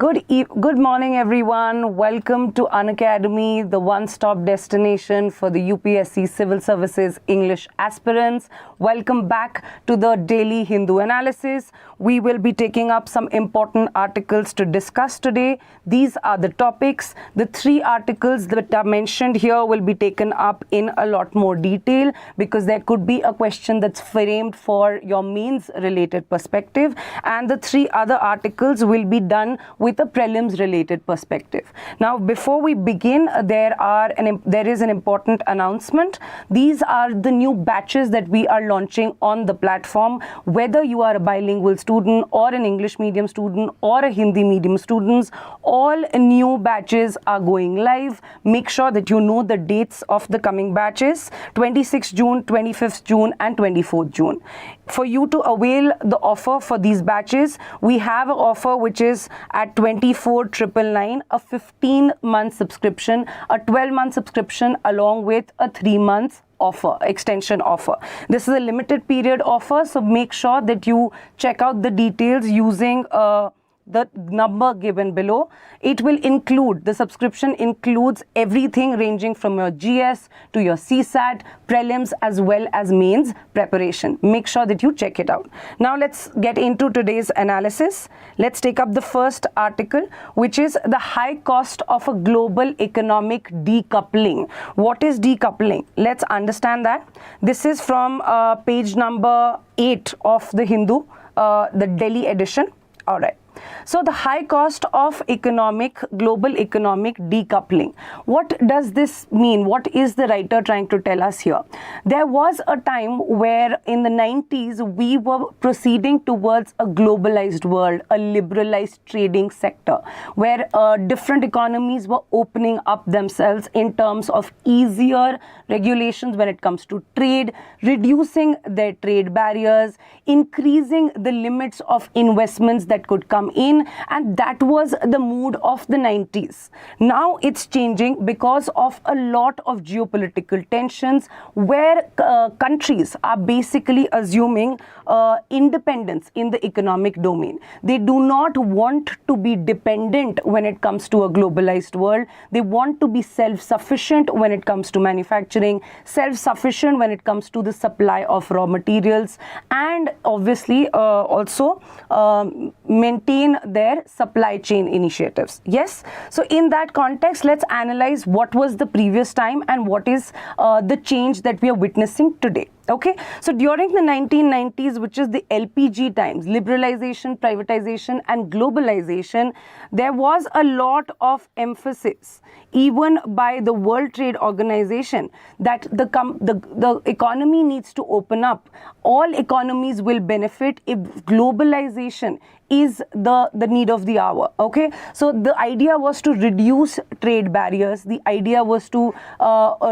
Good morning, everyone. Welcome to Unacademy, the one-stop destination for the UPSC Civil Services English aspirants. Welcome back to the Daily Hindu Analysis. We will be taking up some important articles to discuss today. These are the topics. The three articles that are mentioned here will be taken up in a lot more detail because there could be a question that's framed for your mains-related perspective, and the three other articles will be done with a prelims related perspective. Now, before we begin, there is an important announcement. These are the new batches that we are launching on the platform. Whether you are a bilingual student or an English medium student or a Hindi medium students, all new batches are going live. Make sure that you know the dates of the coming batches: 26th June, 25th June and 24th June. For you to avail the offer for these batches, we have an offer which is at 24,999, a 15-month subscription, a 12-month subscription along with a 3-month offer, extension offer. This is a limited period offer, so make sure that you check out the details using the number given below. It will include, the subscription includes everything ranging from your GS to your CSAT, prelims as well as mains preparation. Make sure that you check it out. Now let's get into today's analysis. Let's take up the first article, which is the high cost of a global economic decoupling. What is decoupling? Let's understand that. This is from page number 8 of the Hindu, the Delhi edition. All right. So the high cost of global economic decoupling. What does this mean? What is the writer trying to tell us here? There was a time where in the 90s we were proceeding towards a globalized world, a liberalized trading sector, where different economies were opening up themselves in terms of easier regulations when it comes to trade, reducing their trade barriers, increasing the limits of investments that could come in, and that was the mood of the 90s. Now it's changing because of a lot of geopolitical tensions where countries are basically assuming independence in the economic domain. They do not want to be dependent when it comes to a globalized world. They want to be self-sufficient when it comes to manufacturing, self-sufficient when it comes to the supply of raw materials, and obviously also maintain their supply chain initiatives. Yes, so in that context, let's analyze what was the previous time and what is the change that we are witnessing today. Okay, so during the 1990s, which is the LPG times, liberalization, privatization and globalization, there was a lot of emphasis even by the World Trade Organization that the economy needs to open up. All economies will benefit if globalization is the need of the hour. Okay, so the idea was to reduce trade barriers. The idea was to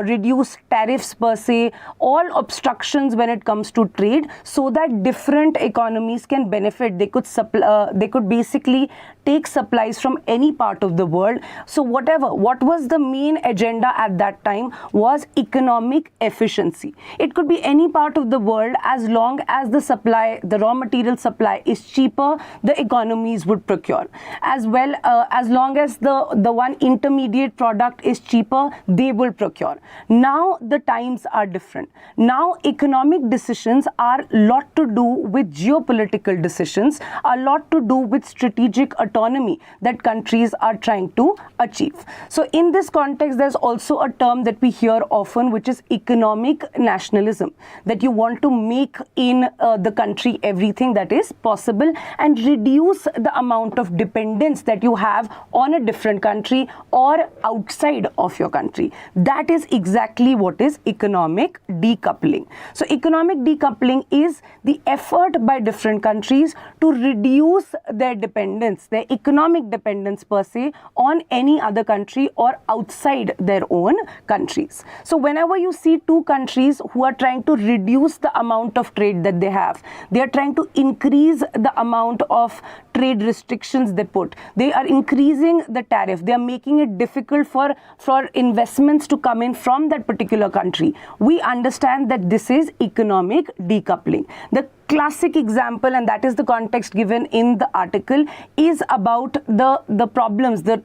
reduce tariffs per se, all obstructions when it comes to trade, so that different economies can benefit. They could basically take supplies from any part of the world. So what was the main agenda at that time was economic efficiency. It could be any part of the world, as long as the raw material supply is cheaper, the economies would procure. As well, as long as the one intermediate product is cheaper, they will procure. Now the times are different. Now economic decisions are a lot to do with geopolitical decisions, a lot to do with strategic autonomy that countries are trying to achieve. So in this context, there's also a term that we hear often, which is economic nationalism, that you want to make in the country everything that is possible and reduce the amount of dependence that you have on a different country or outside of your country. That is exactly what is economic decoupling. So economic decoupling is the effort by different countries to reduce their dependence, their economic dependence per se, on any other country or outside their own countries. So whenever you see two countries who are trying to reduce the amount of trade that they are trying to increase the amount of trade restrictions they put. They are increasing the tariff. They are making it difficult for investments to come in from that particular country. We understand that this is economic decoupling. The classic example, and that is the context given in the article, is about the problems, the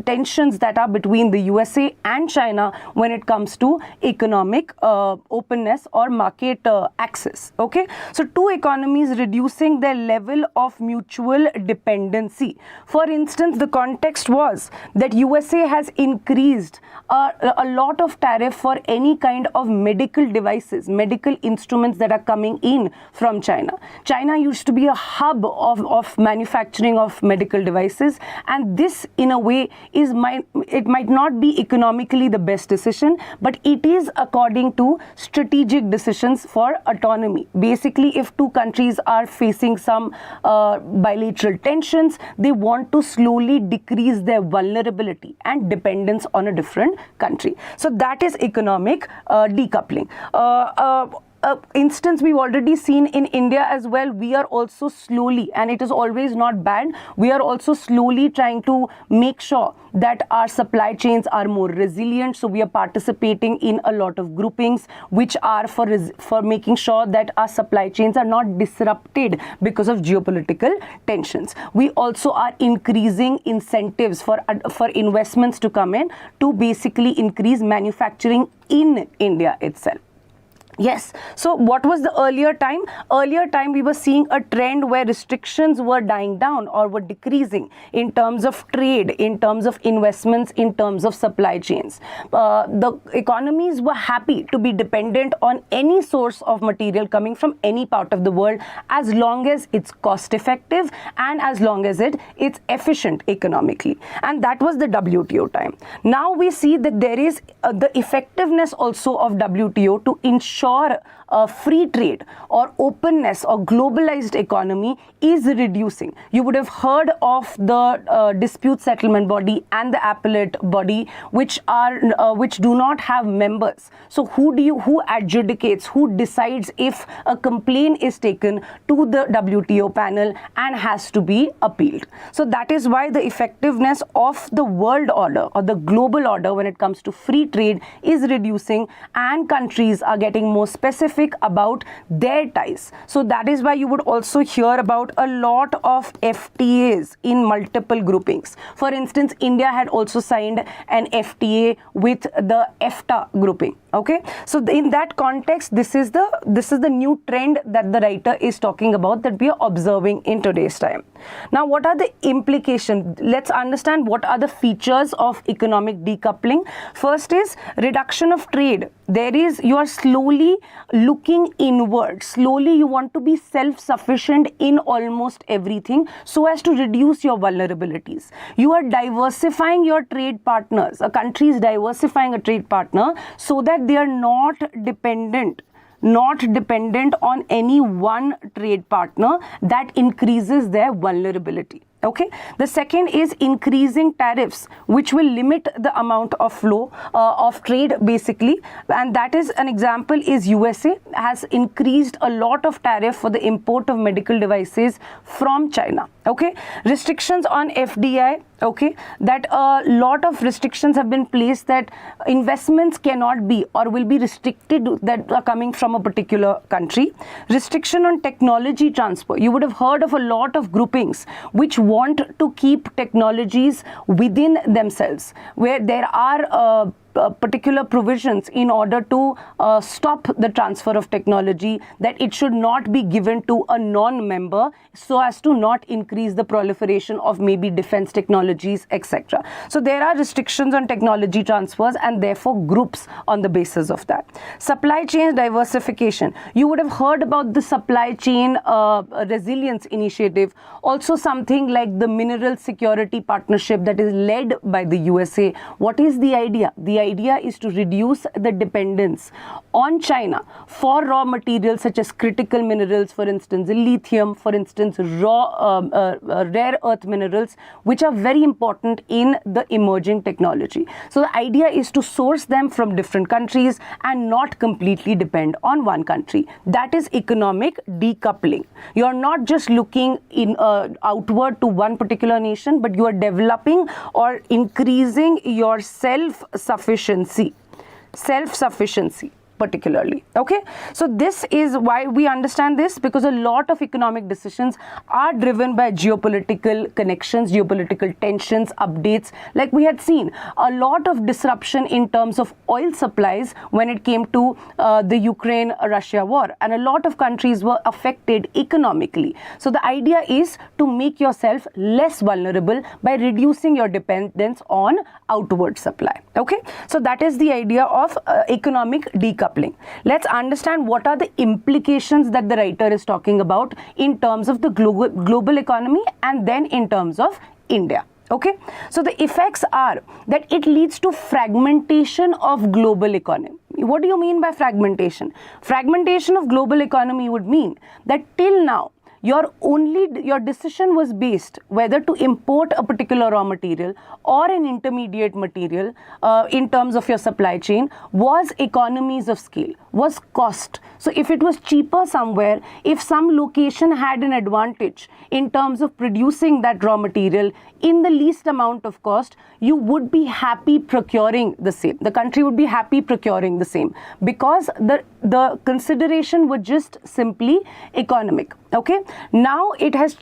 tensions that are between the USA and China when it comes to economic openness or market access. Okay, so two economies reducing their level of mutual dependency. For instance, the context was that USA has increased a lot of tariff for any kind of medical devices, medical instruments that are coming in from China. China used to be a hub of manufacturing of medical devices, and this in a way it might not be economically the best decision, but it is according to strategic decisions for autonomy. Basically, if two countries are facing some bilateral tensions, they want to slowly decrease their vulnerability and dependence on a different country. So that is economic decoupling. Instance we've already seen in India as well. We are also slowly, and it is always not bad, we are also slowly trying to make sure that our supply chains are more resilient. So we are participating in a lot of groupings which are for making sure that our supply chains are not disrupted because of geopolitical tensions. We also are increasing incentives for investments to come in to basically increase manufacturing in India itself. Yes, so what was the earlier time? Earlier time we were seeing a trend where restrictions were dying down or were decreasing in terms of trade, in terms of investments, in terms of supply chains. The economies were happy to be dependent on any source of material coming from any part of the world as long as it's cost effective and as long as it's efficient economically. And that was the WTO time. Now we see that there is the effectiveness also of WTO to ensure free trade or openness or globalized economy is reducing. You would have heard of the dispute settlement body and the appellate body, which do not have members. So who adjudicates, who decides if a complaint is taken to the WTO panel and has to be appealed. So that is why the effectiveness of the world order or the global order when it comes to free trade is reducing, and countries are getting more specific about their ties. So that is why you would also hear about a lot of FTAs in multiple groupings. For instance, India had also signed an FTA with the EFTA grouping. Okay, so in that context, this is the new trend that the writer is talking about, that we are observing in today's time. Now, what are the implications? Let's understand what are the features of economic decoupling. First is reduction of trade. You are slowly looking inward. Slowly you want to be self-sufficient in almost everything so as to reduce your vulnerabilities. You are diversifying your trade partners. A country is diversifying a trade partner so that they are not dependent on any one trade partner. That increases their vulnerability. Okay, the second is increasing tariffs, which will limit the amount of flow of trade basically, and that is an example is USA has increased a lot of tariff for the import of medical devices from China. Okay, restrictions on FDI. Okay, that a lot of restrictions have been placed that investments cannot be or will be restricted that are coming from a particular country. Restriction on technology transfer. You would have heard of a lot of groupings which want to keep technologies within themselves, where there are particular provisions in order to stop the transfer of technology, that it should not be given to a non-member so as to not increase the proliferation of maybe defense technologies, etc. So there are restrictions on technology transfers and therefore groups on the basis of that. Supply chain diversification. You would have heard about the supply chain resilience initiative, also something like the mineral security partnership that is led by the USA. What is the idea? The the idea is to reduce the dependence on China for raw materials such as critical minerals, for instance, lithium, for instance, rare earth minerals, which are very important in the emerging technology. So the idea is to source them from different countries and not completely depend on one country. That is economic decoupling. You're not just looking outward to one particular nation, but you are developing or increasing your self-sufficiency particularly. Okay, so this is why we understand this, because a lot of economic decisions are driven by geopolitical connections, geopolitical tensions, updates. Like we had seen a lot of disruption in terms of oil supplies when it came to the Ukraine-Russia war, and a lot of countries were affected economically. So the idea is to make yourself less vulnerable by reducing your dependence on outward supply. Okay, so that is the idea of economic decoupling. Let's understand what are the implications that the writer is talking about in terms of the global economy and then in terms of India. Okay, so the effects are that it leads to fragmentation of global economy. What do you mean by fragmentation? Fragmentation of global economy would mean that till now, your decision was based whether to import a particular raw material or an intermediate material in terms of your supply chain was economies of scale, was cost. So if it was cheaper somewhere, if some location had an advantage in terms of producing that raw material in the least amount of cost, you would be happy procuring the same. The country would be happy procuring the same because the consideration was just simply economic. Okay, now it has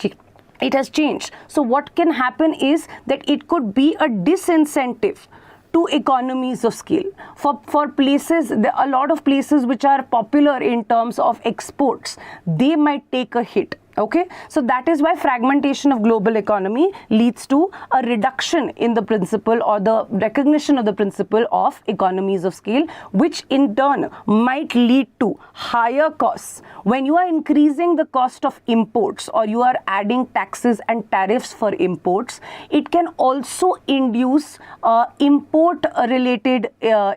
changed. So what can happen is that it could be a disincentive to economies of scale for places. A lot of places which are popular in terms of exports, they might take a hit. Okay, so that is why fragmentation of global economy leads to a reduction in the principle or the recognition of the principle of economies of scale, which in turn might lead to higher costs. When you are increasing the cost of imports or you are adding taxes and tariffs for imports, it can also induce import-related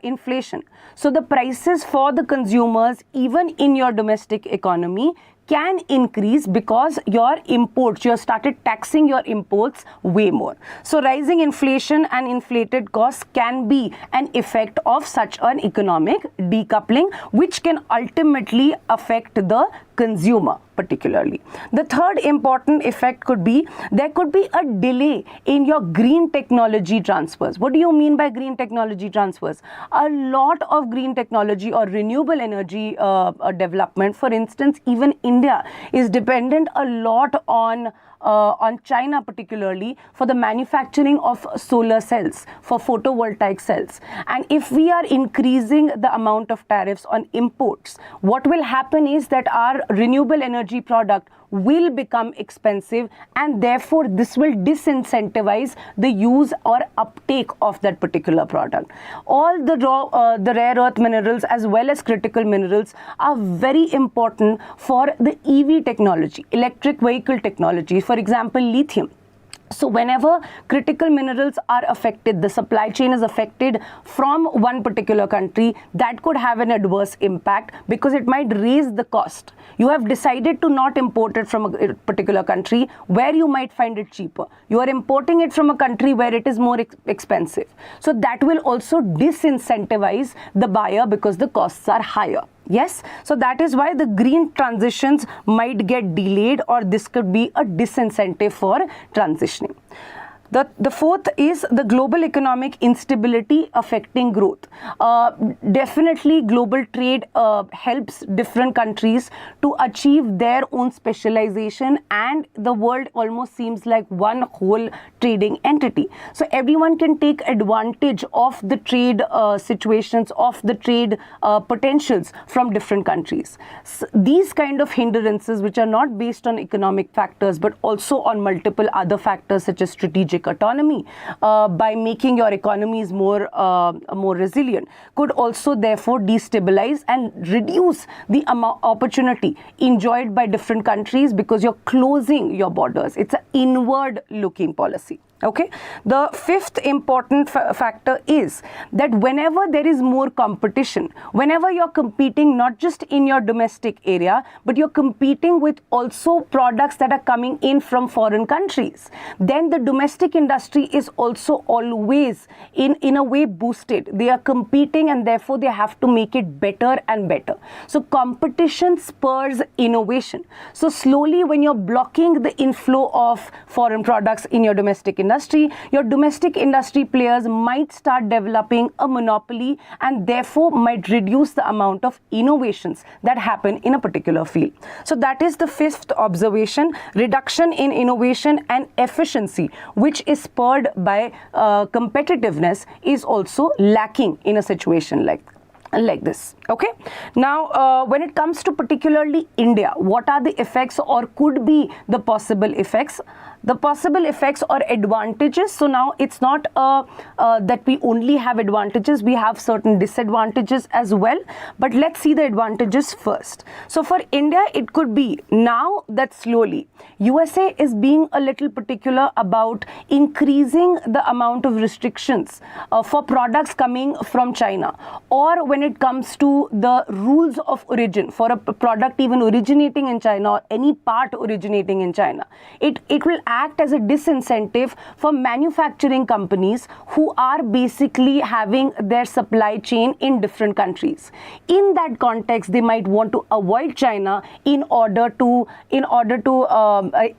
inflation. So the prices for the consumers, even in your domestic economy, can increase because your imports, you have started taxing your imports way more. So rising inflation and inflated costs can be an effect of such an economic decoupling, which can ultimately affect the consumer particularly. The third important effect could be there could be a delay in your green technology transfers. What do you mean by green technology transfers? A lot of green technology or renewable energy development, for instance, even India is dependent a lot on China particularly for the manufacturing of solar cells, for photovoltaic cells. And if we are increasing the amount of tariffs on imports, what will happen is that our renewable energy product will become expensive, and therefore this will disincentivize the use or uptake of that particular product. All the rare earth minerals as well as critical minerals are very important for the EV technology, electric vehicle technology. For example, lithium. So whenever critical minerals are affected, the supply chain is affected from one particular country, that could have an adverse impact because it might raise the cost. You have decided to not import it from a particular country where you might find it cheaper. You are importing it from a country where it is more expensive. So that will also disincentivize the buyer because the costs are higher. Yes, so that is why the green transitions might get delayed, or this could be a disincentive for transitioning. The fourth is the global economic instability affecting growth. Definitely global trade helps different countries to achieve their own specialization, and the world almost seems like one whole trading entity. So everyone can take advantage of the trade situations, of the trade potentials from different countries. So these kind of hindrances, which are not based on economic factors but also on multiple other factors such as strategic autonomy, by making your economies more resilient, could also therefore destabilize and reduce the opportunity enjoyed by different countries because you're closing your borders. It's an inward looking policy. Okay, the fifth important factor is that whenever there is more competition, whenever you're competing not just in your domestic area, but you're competing with also products that are coming in from foreign countries, then the domestic industry is also always in a way boosted. They are competing and therefore they have to make it better and better. So competition spurs innovation. So slowly, when you're blocking the inflow of foreign products in your domestic industry, your domestic industry players might start developing a monopoly and therefore might reduce the amount of innovations that happen in a particular field. So that is the fifth observation. Reduction in innovation and efficiency, which is spurred by competitiveness, is also lacking in a situation like this. Okay, now when it comes to particularly India, what are the effects or could be the possible effects? The possible effects or advantages. So now it's not that we only have advantages, we have certain disadvantages as well, but let's see the advantages first. So for India, it could be now that slowly USA is being a little particular about increasing the amount of restrictions for products coming from China, or when it comes to the rules of origin for a product even originating in China or any part originating in China. It will act as a disincentive for manufacturing companies who are basically having their supply chain in different countries. In that context, they might want to avoid China in order to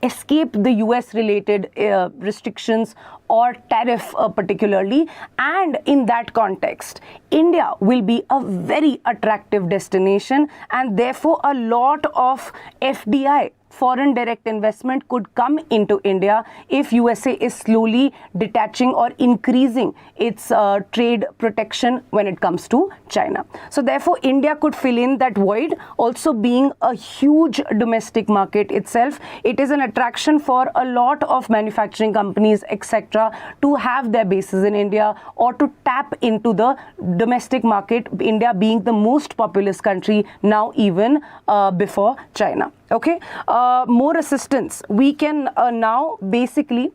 escape the US related restrictions or tariff particularly, and in that context India will be a very attractive destination, and therefore a lot of FDI, foreign direct investment, could come into India if USA is slowly detaching or increasing its trade protection when it comes to China. So therefore India could fill in that void. Also being a huge domestic market itself, it is an attraction for a lot of manufacturing companies etc. to have their bases in India or to tap into the domestic market, India being the most populous country now, even before China. Okay, more assistance. We can now basically,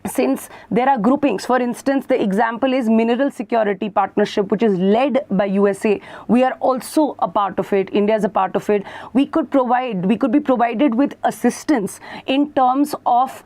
since there are groupings, for instance, the example is Mineral Security Partnership, which is led by USA. We are also a part of it. India is a part of it. We could be provided with assistance in terms of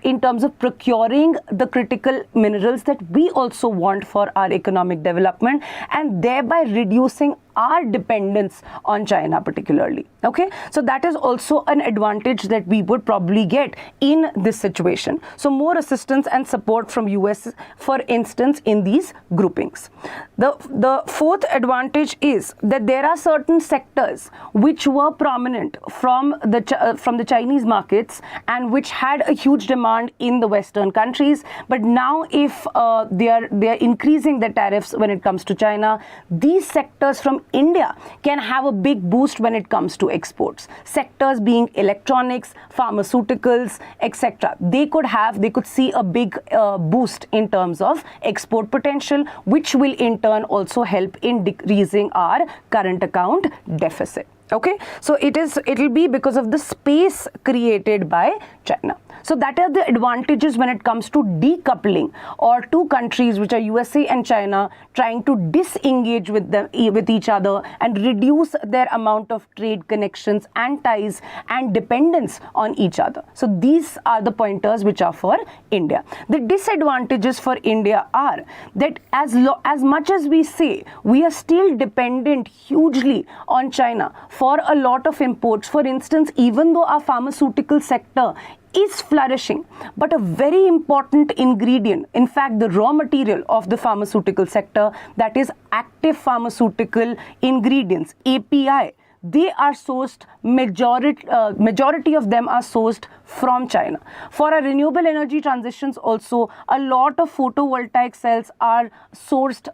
procuring the critical minerals that we also want for our economic development, and thereby reducing our dependence on China particularly. Okay, so that is also an advantage that we would probably get in this situation. So more assistance and support from US, for instance, in these groupings. The fourth advantage is that there are certain sectors which were prominent from the Chinese markets and which had a huge demand in the Western countries, but now if they are increasing the tariffs when it comes to China, these sectors from India can have a big boost when it comes to exports. Sectors being electronics, pharmaceuticals, etc. They could see a big boost in terms of export potential, which will in turn also help in decreasing our current account deficit. Okay, so it'll be because of the space created by China. So that are the advantages when it comes to decoupling, or two countries which are USA and China trying to disengage with each other and reduce their amount of trade connections and ties and dependence on each other. So these are the pointers which are for India. The disadvantages for India are that as much as we say we are still dependent hugely on China for a lot of imports. For instance, even though our pharmaceutical sector is flourishing, but a very important ingredient, in fact the raw material of the pharmaceutical sector, that is active pharmaceutical ingredients, API, they are sourced, majority of them are sourced from China. For our renewable energy transitions also, a lot of photovoltaic cells are sourced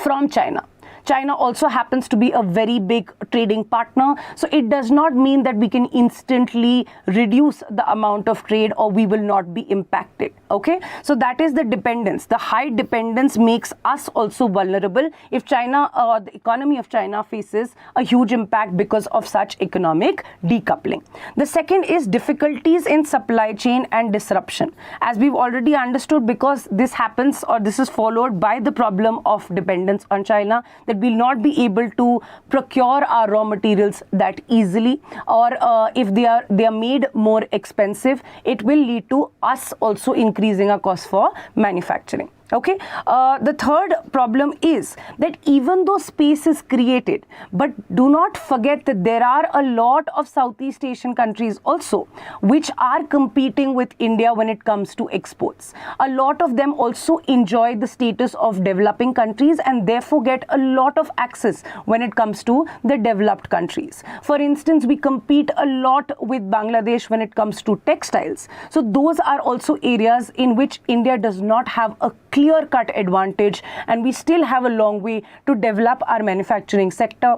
from China. China also happens to be a very big trading partner. So it does not mean that we can instantly reduce the amount of trade or we will not be impacted. Okay, so that is the dependence. The high dependence makes us also vulnerable if China, the economy of China faces a huge impact because of such economic decoupling. The second is difficulties in supply chain and disruption. As we've already understood, because this happens or this is followed by the problem of dependence on China, that we'll not be able to procure our raw materials that easily, or if they are made more expensive, it will lead to us also increasing our cost for manufacturing. Okay, the third problem is that even though space is created, but do not forget that there are a lot of Southeast Asian countries also which are competing with India when it comes to exports. A lot of them also enjoy the status of developing countries and therefore get a lot of access when it comes to the developed countries. For instance, we compete a lot with Bangladesh when it comes to textiles. So those are also areas in which India does not have a clear-cut advantage, and we still have a long way to develop our manufacturing sector.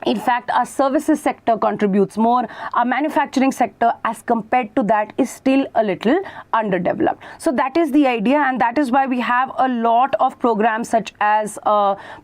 In fact, our services sector contributes more. Our manufacturing sector, as compared to that, is still a little underdeveloped. So that is the idea, and that is why we have a lot of programs such as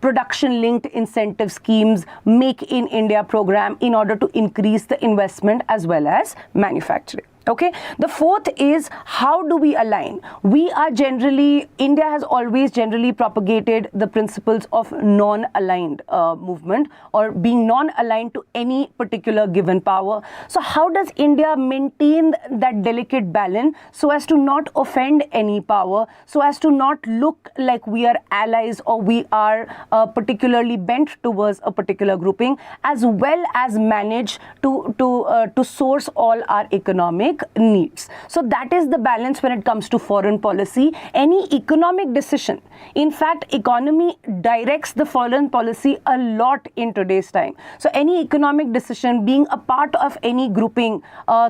production-linked incentive schemes, Make in India program, in order to increase the investment as well as manufacturing. Okay, the fourth is, how do we align? We are generally, India has always generally propagated the principles of non-aligned movement, or being non-aligned to any particular given power. So how does India maintain that delicate balance so as to not offend any power, so as to not look like we are allies or we are particularly bent towards a particular grouping, as well as manage to source all our economic needs? So that is the balance when it comes to foreign policy. Any economic decision, in fact, economy directs the foreign policy a lot in today's time. So any economic decision, being a part of any grouping,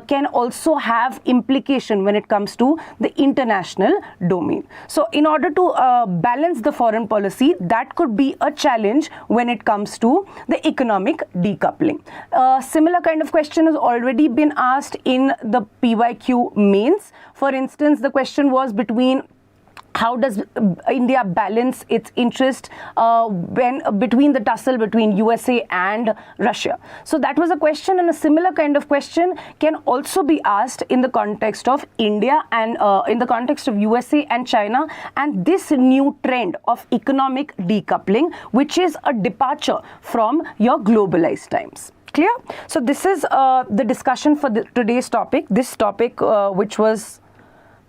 can also have implication when it comes to the international domain. So in order to balance the foreign policy, that could be a challenge when it comes to the economic decoupling. Similar kind of question has already been asked in the PYQ mains. For instance, the question was between how does India balance its interest between the tussle between USA and Russia? So that was a question, and a similar kind of question can also be asked in the context of India and in the context of USA and China, and this new trend of economic decoupling, which is a departure from your globalized times. Clear? So this is the discussion for today's topic. This topic, which was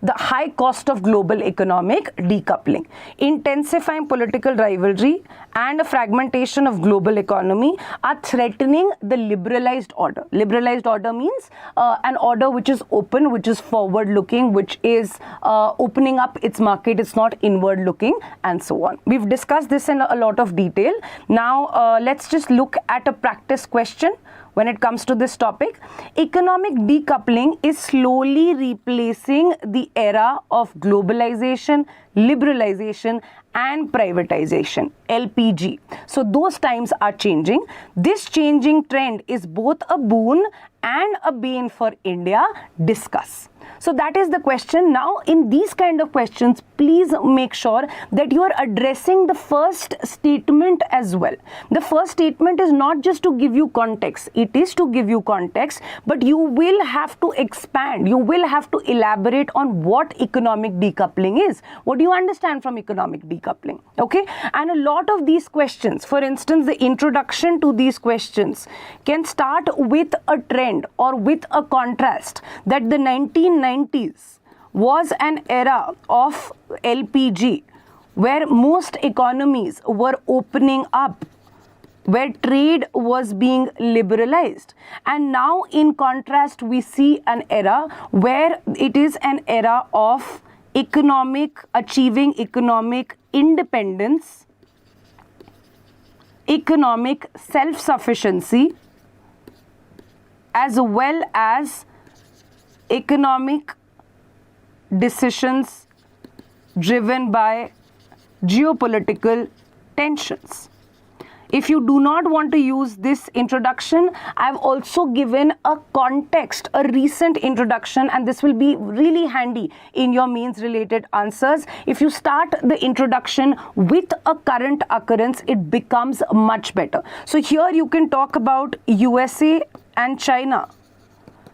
the high cost of global economic decoupling, intensifying political rivalry and a fragmentation of global economy are threatening the liberalized order. Liberalized order means an order which is open, which is forward looking, which is opening up its market, it's not inward looking, and so on. We've discussed this in a lot of detail. Now let's just look at a practice question. When it comes to this topic, economic decoupling is slowly replacing the era of globalization, liberalization, and privatization, LPG. So those times are changing. This changing trend is both a boon and a bane for India. Discuss. So that is the question. Now, in these kind of questions, please make sure that you are addressing the first statement as well. The first statement is not just to give you context. It is to give you context, but you will have to expand. You will have to elaborate on what economic decoupling is. What do you understand from economic decoupling? Okay. And a lot of these questions, for instance, the introduction to these questions can start with a trend or with a contrast that the 1990s was an era of LPG where most economies were opening up, where trade was being liberalized. And now in contrast, we see an era where it is an era of achieving economic independence, economic self-sufficiency, as well as economic decisions driven by geopolitical tensions. If you do not want to use this introduction, I've also given a context, a recent introduction, and this will be really handy in your mains related answers. If you start the introduction with a current occurrence, it becomes much better. So here you can talk about USA and China.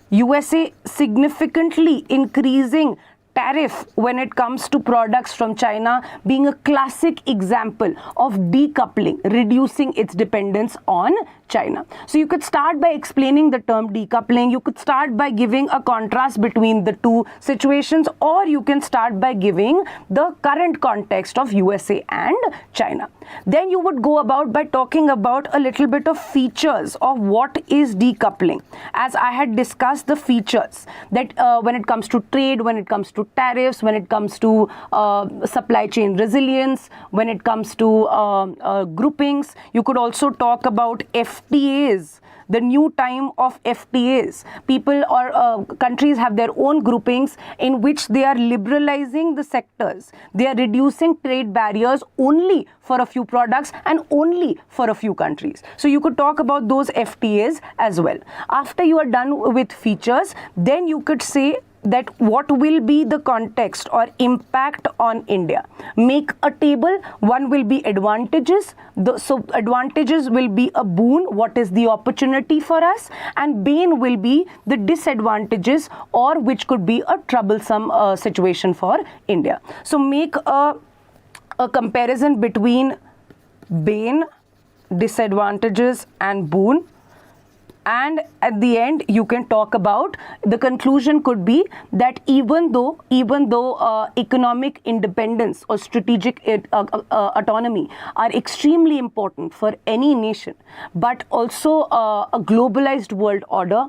USA significantly increasing tariff when it comes to products from China, being a classic example of decoupling, reducing its dependence on China. So you could start by explaining the term decoupling, you could start by giving a contrast between the two situations, or you can start by giving the current context of USA and China. Then you would go about by talking about a little bit of features of what is decoupling. As I had discussed the features that when it comes to trade, when it comes to tariffs, when it comes to supply chain resilience, when it comes to groupings. You could also talk about FTAs, the new time of FTAs. People or countries have their own groupings in which they are liberalizing the sectors. They are reducing trade barriers only for a few products and only for a few countries. So you could talk about those FTAs as well. After you are done with features, then you could say that what will be the context or impact on India. Make a table. One will be advantages. So advantages will be a boon, what is the opportunity for us, and bane will be the disadvantages, or which could be a troublesome situation for India. So make a comparison between bane, disadvantages and boon. And at the end, you can talk about, the conclusion could be that even though economic independence or strategic autonomy are extremely important for any nation, but also a globalized world order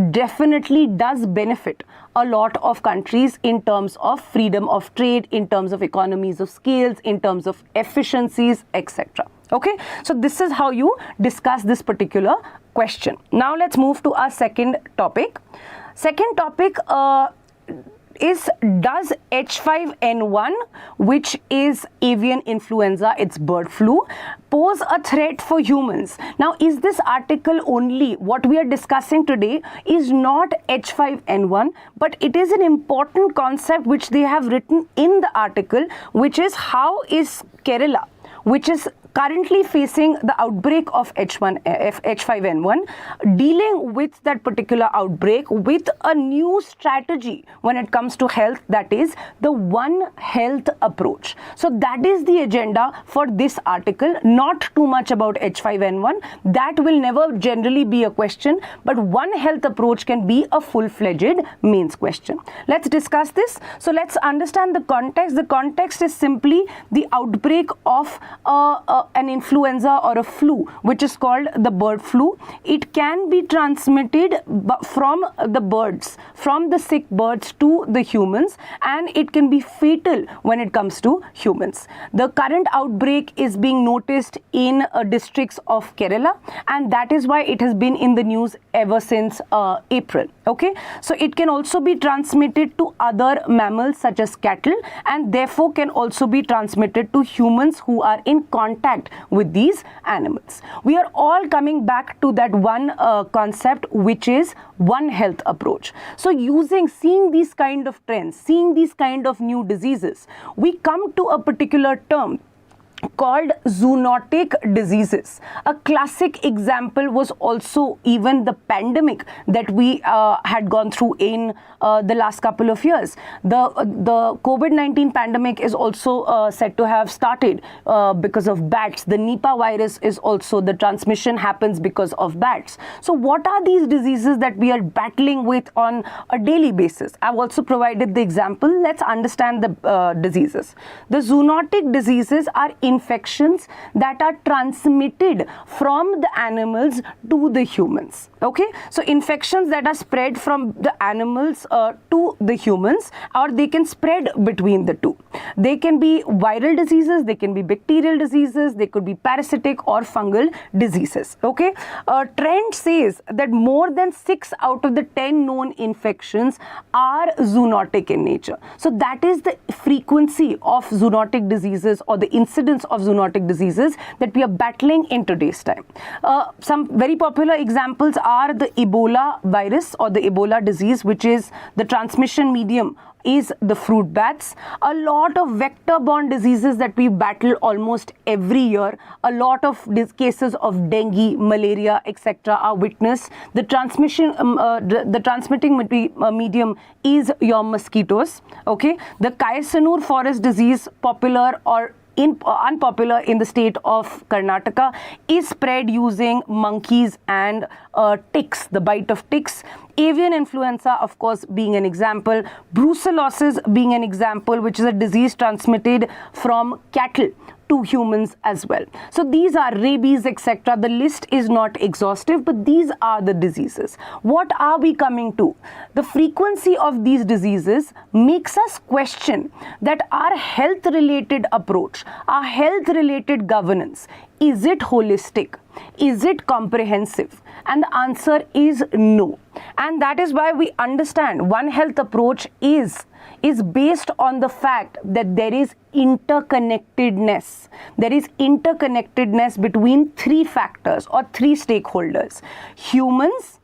definitely does benefit a lot of countries in terms of freedom of trade, in terms of economies of scales, in terms of efficiencies, etc. Okay, so this is how you discuss this particular question. Now let's move to our second topic. Second topic is, does H5N1, which is avian influenza, it's bird flu, pose a threat for humans? Now, is this article only, what we are discussing today is not H5N1, but it is an important concept which they have written in the article, which is how is Kerala, which is currently facing the outbreak of H5N1, dealing with that particular outbreak with a new strategy when it comes to health, that is the One Health approach. So that is the agenda for this article, not too much about H5N1. That will never generally be a question, but One Health approach can be a full-fledged mains question. Let's discuss this. So let's understand the context. The context is simply the outbreak of an influenza or a flu, which is called the bird flu. It can be transmitted from the birds, from the sick birds to the humans, and it can be fatal when it comes to humans. The current outbreak is being noticed in districts of Kerala, and that is why it has been in the news ever since April. Okay, so it can also be transmitted to other mammals such as cattle, and therefore can also be transmitted to humans who are in contact with these animals. We are all coming back to that one concept, which is One Health approach. So seeing these kind of trends, seeing these kind of new diseases, we come to a particular term called zoonotic diseases. A classic example was also even the pandemic that we had gone through in the last couple of years. The COVID-19 pandemic is also said to have started because of bats. The Nipah virus is also, the transmission happens because of bats. So what are these diseases that we are battling with on a daily basis? I've also provided the example. Let's understand the diseases. The zoonotic diseases are infections that are transmitted from the animals to the humans. Okay, so infections that are spread from the animals to the humans, or they can spread between the two. They can be viral diseases, they can be bacterial diseases, they could be parasitic or fungal diseases. Okay, trend says that more than 6 out of the 10 known infections are zoonotic in nature. So that is the frequency of zoonotic diseases or the incidence of zoonotic diseases that we are battling in today's time. Some very popular examples are the Ebola virus or the Ebola disease, which is the transmission medium is the fruit bats. A lot of vector-borne diseases that we battle almost every year. A lot of cases of dengue, malaria, etc. are witnessed. The transmitting medium is your mosquitoes. Okay, the Kaisanur forest disease, popular or unpopular in the state of Karnataka, is spread using monkeys and ticks, the bite of ticks. Avian influenza, of course, being an example. Brucellosis being an example, which is a disease transmitted from cattle to humans as well. So these are rabies, etc. The list is not exhaustive, but these are the diseases. What are we coming to? The frequency of these diseases makes us question that our health-related approach, our health-related governance, is it holistic? Is it comprehensive? And the answer is no. And that is why we understand One Health approach is based on the fact that there is interconnectedness. There is interconnectedness between three factors or three stakeholders: humans,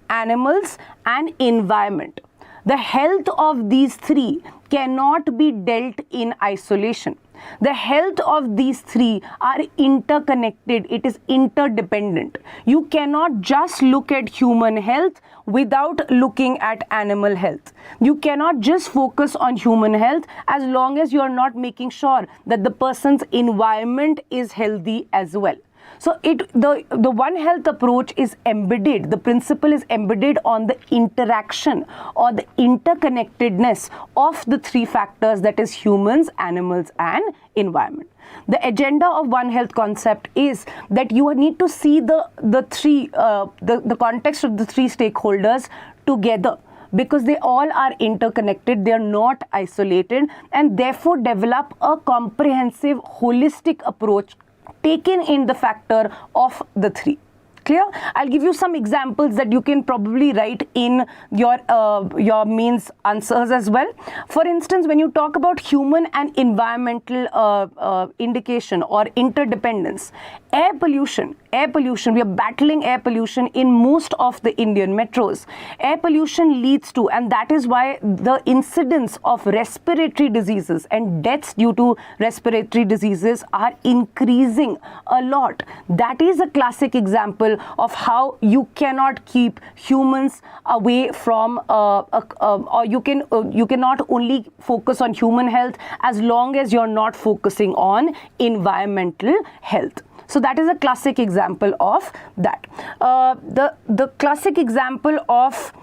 animals, and environment. The health of these three cannot be dealt in isolation. The health of these three are interconnected. It is interdependent. You cannot just look at human health without looking at animal health. You cannot just focus on human health as long as you are not making sure that the person's environment is healthy as well. So the One Health approach is embedded, the principle is embedded on the interaction or the interconnectedness of the three factors, that is humans, animals, and environment. The agenda of One Health concept is that you need to see the context of the three stakeholders together, because they all are interconnected, they are not isolated, and therefore develop a comprehensive, holistic approach taken in the factor of the three. Clear? I'll give you some examples that you can probably write in your mains answers as well. For instance, when you talk about human and environmental indication or interdependence, air pollution, we are battling air pollution in most of the Indian metros. Air pollution leads to, and that is why the incidence of respiratory diseases and deaths due to respiratory diseases are increasing a lot. That is a classic example of how you cannot keep humans away from, or you cannot only focus on human health as long as you're not focusing on environmental health. So that is a classic example of that. The classic example of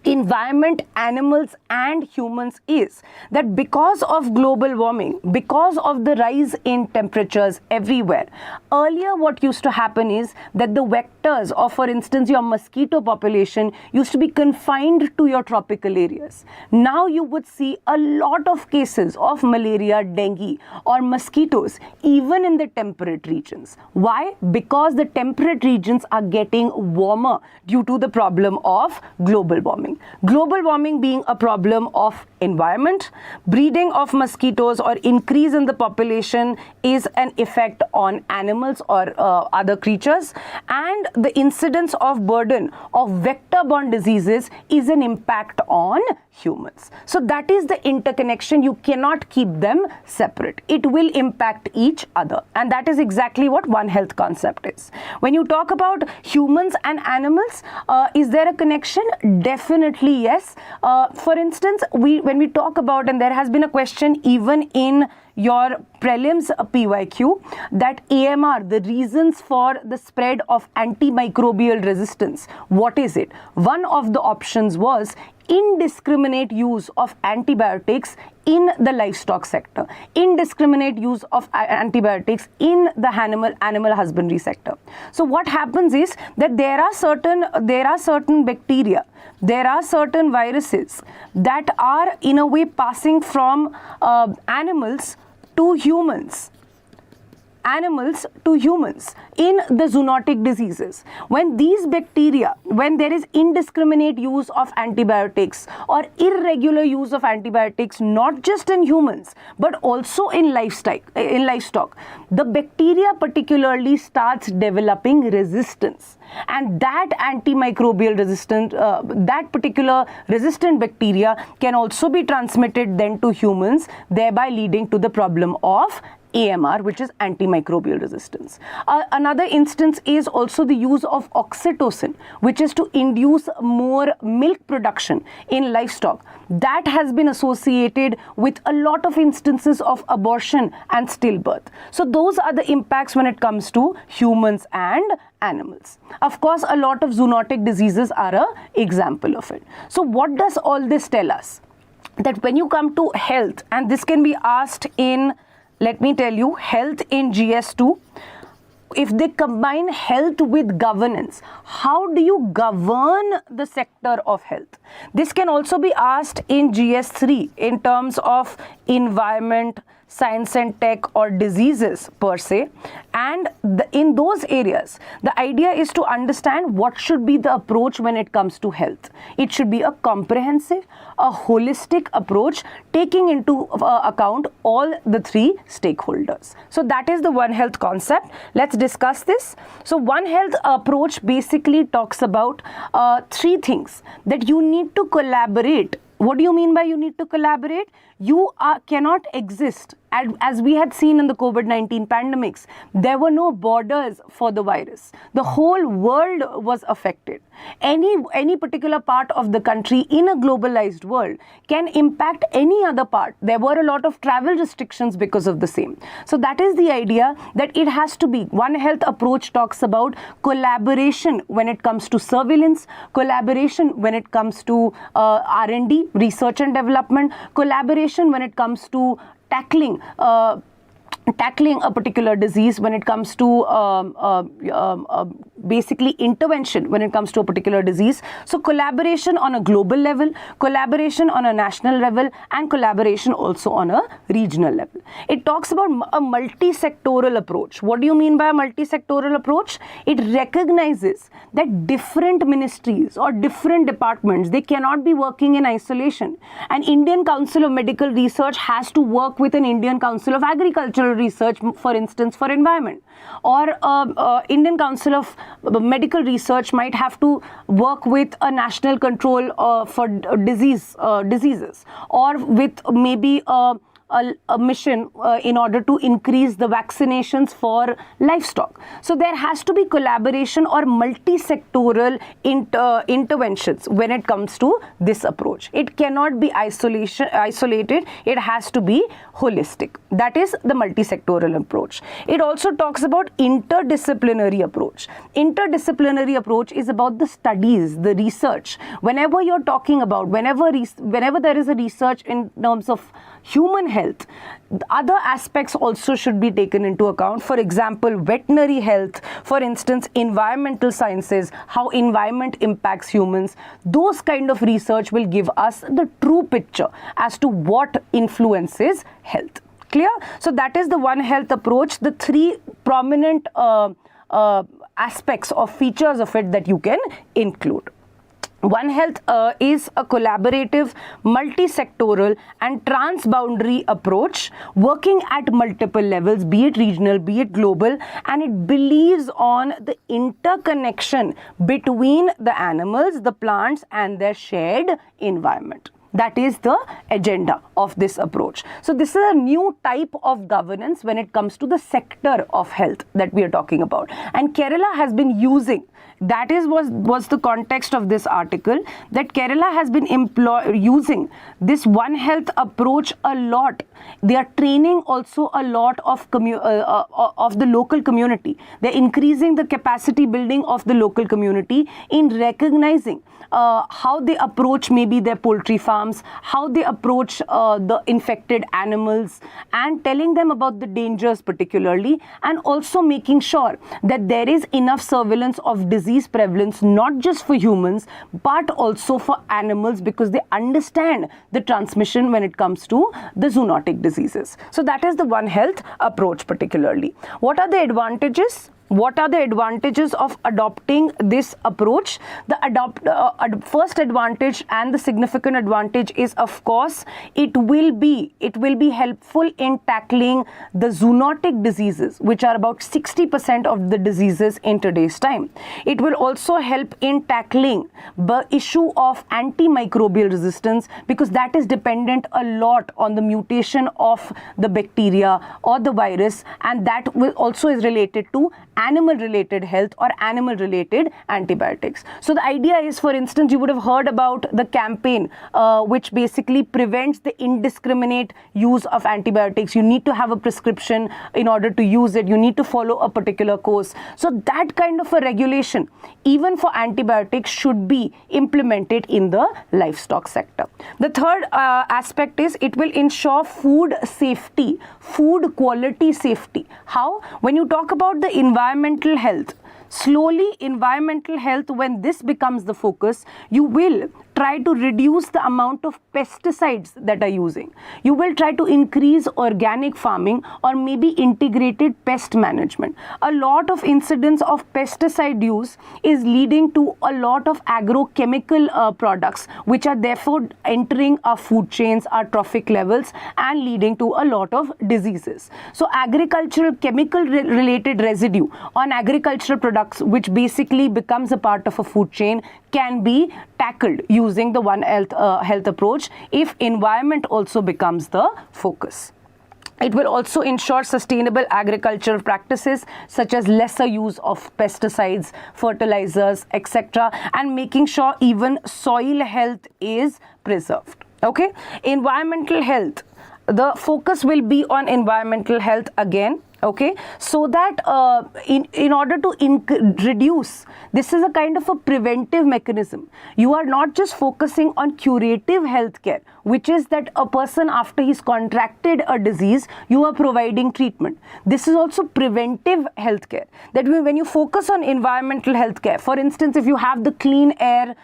environment, animals, and humans is that because of global warming, because of the rise in temperatures everywhere, earlier what used to happen is that the vectors of, for instance, your mosquito population used to be confined to your tropical areas. Now you would see a lot of cases of malaria, dengue, or mosquitoes even in the temperate regions. Why? Because the temperate regions are getting warmer due to the problem of global warming. Global warming being a problem of environment, breeding of mosquitoes or increase in the population is an effect on animals or other creatures, and the incidence of burden of vector-borne diseases is an impact on humans. So that is the interconnection. You cannot keep them separate. It will impact each other, and that is exactly what One Health concept is. When you talk about humans and animals, is there a connection? Definitely yes. For instance, when we talk about, and there has been a question even in your prelims PYQ, that AMR, the reasons for the spread of antimicrobial resistance, what is it? One of the options was indiscriminate use of antibiotics in the livestock sector, indiscriminate use of antibiotics in the animal husbandry sector. So what happens is that there are certain bacteria, there are certain viruses that are in a way passing from animals to humans. animals to humans in the zoonotic diseases. When these bacteria, when there is indiscriminate use of antibiotics or irregular use of antibiotics, not just in humans but also in livestock, the bacteria particularly starts developing resistance, and that antimicrobial that particular resistant bacteria can also be transmitted then to humans, thereby leading to the problem of AMR, which is antimicrobial resistance. Another instance is also the use of oxytocin, which is to induce more milk production in livestock. That has been associated with a lot of instances of abortion and stillbirth. So those are the impacts when it comes to humans and animals. Of course, a lot of zoonotic diseases are an example of it. So what does all this tell us? That when you come to health, and this can be asked in, let me tell you, health in GS2, if they combine health with governance, how do you govern the sector of health? This can also be asked in GS3 in terms of environment, science and tech, or diseases per se. And in those areas, the idea is to understand what should be the approach when it comes to health. It should be a comprehensive, a holistic approach, taking into account all the three stakeholders. So that is the One Health concept. Let's discuss this. So One Health approach basically talks about three things: that you need to collaborate. What do you mean by you need to collaborate? You cannot exist. As we had seen in the COVID-19 pandemics, there were no borders for the virus. The whole world was affected. Any particular part of the country in a globalized world can impact any other part. There were a lot of travel restrictions because of the same. So that is the idea, that it has to be. One Health approach talks about collaboration when it comes to surveillance, collaboration when it comes to R&D, research and development, collaboration when it comes to tackling a particular disease, when it comes to basically intervention when it comes to a particular disease. So collaboration on a global level, collaboration on a national level, and collaboration also on a regional level. It talks about a multi-sectoral approach. What do you mean by a multi-sectoral approach? It recognizes that different ministries or different departments, they cannot be working in isolation. An Indian Council of Medical Research has to work with an Indian Council of Agricultural Research, for instance, for environment, or Indian Council of Medical Research might have to work with a national control for diseases, or with maybe a mission in order to increase the vaccinations for livestock. So there has to be collaboration or multi-sectoral interventions when it comes to this approach. It cannot be isolated. It has to be holistic. That is the multi-sectoral approach. It also talks about interdisciplinary approach. Interdisciplinary approach is about the studies, the research. Whenever you're talking about, whenever there is a research in terms of human health, other aspects also should be taken into account. For example, veterinary health, for instance, environmental sciences, how environment impacts humans. Those kind of research will give us the true picture as to what influences health. Clear? So that is the One Health approach, the three prominent aspects or features of it that you can include. One Health is a collaborative, multi-sectoral and transboundary approach working at multiple levels, be it regional, be it global, and it believes on the interconnection between the animals, the plants, and their shared environment. That is the agenda of this approach. So this is a new type of governance when it comes to the sector of health that we are talking about. And Kerala has been using, that was the context of this article, that Kerala has been using this One Health approach a lot. They are training also a lot of the local community. They're increasing the capacity building of the local community in recognizing how they approach maybe their poultry farms, how they approach the infected animals, and telling them about the dangers particularly, and also making sure that there is enough surveillance of disease disease prevalence not just for humans but also for animals, because they understand the transmission when it comes to the zoonotic diseases. So that is the One Health approach particularly. What are the advantages? What are the advantages of adopting this approach? The first advantage and the significant advantage is, of course, it will be helpful in tackling the zoonotic diseases, which are about 60% of the diseases in today's time. It will also help in tackling the issue of antimicrobial resistance, because that is dependent a lot on the mutation of the bacteria or the virus, and that will also is related to animal related health or animal related antibiotics. So the idea is, for instance, you would have heard about the campaign which basically prevents the indiscriminate use of antibiotics. You need to have a prescription in order to use it. You need to follow a particular course. So that kind of a regulation, even for antibiotics, should be implemented in the livestock sector. The third aspect is it will ensure food safety, food quality safety. How? When you talk about the environmental health, slowly environmental health, when this becomes the focus, you will try to reduce the amount of pesticides that are using. You will try to increase organic farming or maybe integrated pest management. A lot of incidents of pesticide use is leading to a lot of agrochemical products, which are therefore entering our food chains, our trophic levels, and leading to a lot of diseases. So agricultural chemical related residue on agricultural products, which basically becomes a part of a food chain, can be tackled using the One Health approach if environment also becomes the focus. It will also ensure sustainable agricultural practices such as lesser use of pesticides, fertilizers, etc., and making sure even soil health is preserved. Okay, environmental health. The focus will be on environmental health again. Okay, so that in order to reduce, this is a kind of a preventive mechanism. You are not just focusing on curative healthcare, which is that a person after he's contracted a disease, you are providing treatment. This is also preventive healthcare. That when you focus on environmental healthcare, for instance, if you have the clean air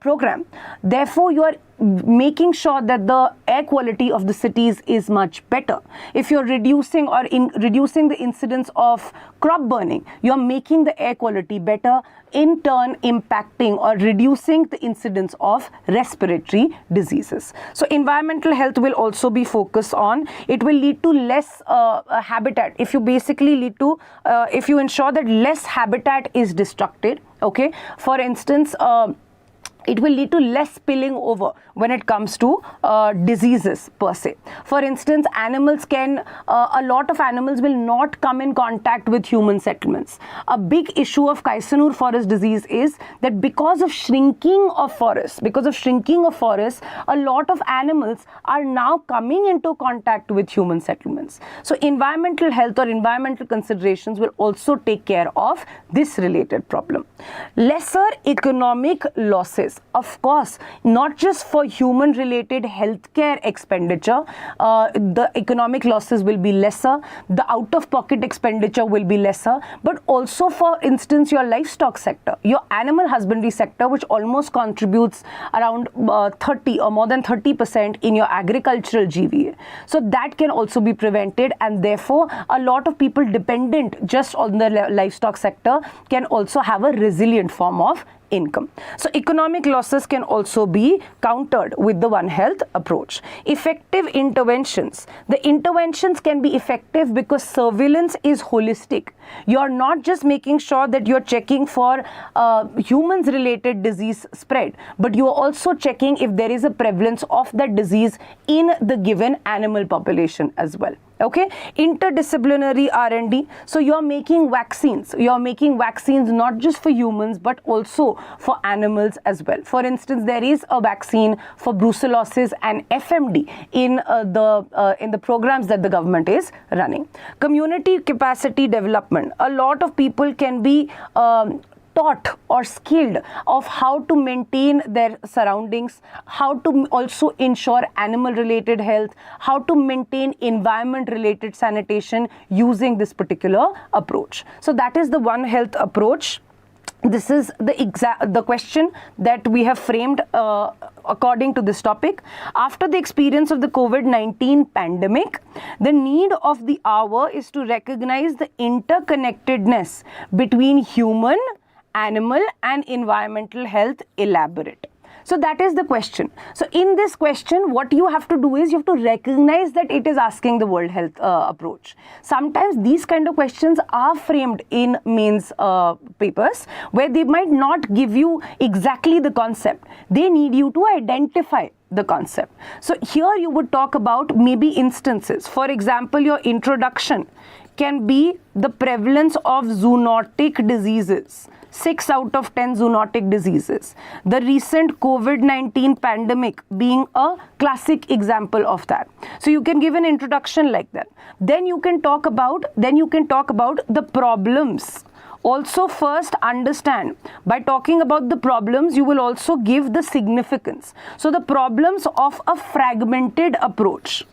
program, therefore you are making sure that the air quality of the cities is much better. If you're reducing reducing the incidence of crop burning, you're making the air quality better, in turn impacting or reducing the incidence of respiratory diseases. So environmental health will also be focused on. It will lead to less habitat. If you basically lead to, if you ensure that less habitat is destructed, okay, for instance, it will lead to less spilling over when it comes to diseases per se. For instance, animals can, a lot of animals will not come in contact with human settlements. A big issue of Kaisanur forest disease is that because of shrinking of forests, a lot of animals are now coming into contact with human settlements. So environmental health or environmental considerations will also take care of this related problem. Lesser economic losses. Of course, not just for human related healthcare expenditure, the economic losses will be lesser, the out of pocket expenditure will be lesser, but also, for instance, your livestock sector, your animal husbandry sector, which almost contributes around 30 or more than 30% in your agricultural GVA. So that can also be prevented, and therefore a lot of people dependent just on the livestock sector can also have a resilient form of income. So economic losses can also be countered with the One Health approach. Effective interventions. The interventions can be effective because surveillance is holistic. You're not just making sure that you're checking for humans related disease spread, but you're also checking if there is a prevalence of that disease in the given animal population as well. Okay, interdisciplinary R&D. So you're making vaccines. You're making vaccines not just for humans but also for animals as well. For instance, there is a vaccine for brucellosis and FMD in the programs that the government is running. Community capacity development. A lot of people can be taught or skilled of how to maintain their surroundings, how to also ensure animal related health, how to maintain environment related sanitation using this particular approach. So that is the One Health approach. This is the question that we have framed according to this topic. After the experience of the COVID-19 pandemic, the need of the hour is to recognize the interconnectedness between human, animal and environmental health. Elaborate. So that is the question. So in this question, what you have to do is you have to recognize that it is asking the World Health approach. Sometimes these kind of questions are framed in mains papers where they might not give you exactly the concept. They need you to identify the concept. So here you would talk about maybe instances. For example, your introduction can be the prevalence of zoonotic diseases. 6 out of 10 zoonotic diseases. The recent COVID-19 pandemic being a classic example of that. So you can give an introduction like that. Then you can talk about the problems. Also first understand, by talking about the problems, you will also give the significance. So the problems of a fragmented approach.